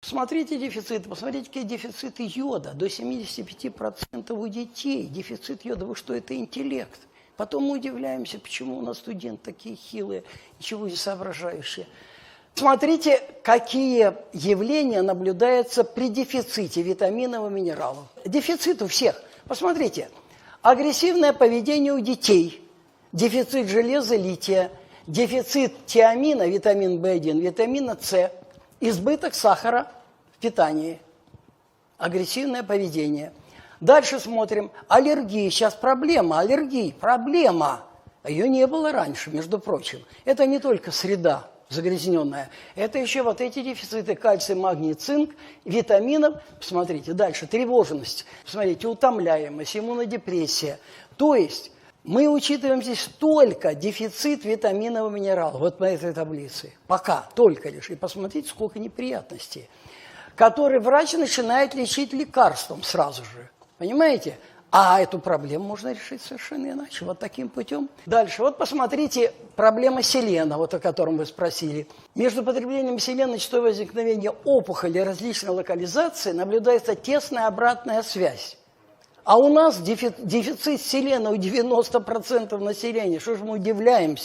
Смотрите дефициты, посмотрите, какие дефициты йода. До 75% у детей дефицит йода. Вы что, это интеллект? Потом мы удивляемся, почему у нас студенты такие хилые, ничего не соображающие. Смотрите, какие явления наблюдаются при дефиците витаминов и минералов. Дефицит у всех. Посмотрите, агрессивное поведение у детей, дефицит железа, лития, дефицит тиамина, витамин В1, витамина С, избыток сахара в питании, агрессивное поведение. Дальше смотрим. Аллергии. Сейчас проблема. Аллергии. Проблема. Ее не было раньше, между прочим. Это не только среда загрязненная. Это еще вот эти дефициты кальция, магний, цинк, витаминов. Посмотрите. Дальше. Тревожность. Посмотрите. Утомляемость, иммунодепрессия. То есть мы учитываем здесь только дефицит витаминов и минералов. Вот по этой таблице. Пока. Только лишь. И посмотрите, сколько неприятностей. Которые врач начинает лечить лекарством сразу же. Понимаете? А эту проблему можно решить совершенно иначе, вот таким путем. Дальше, вот посмотрите, проблема селена, вот о котором вы спросили. Между потреблением селена и частотой возникновения опухоли различной локализации наблюдается тесная обратная связь. А у нас дефицит селена у 90% населения. Что же мы удивляемся?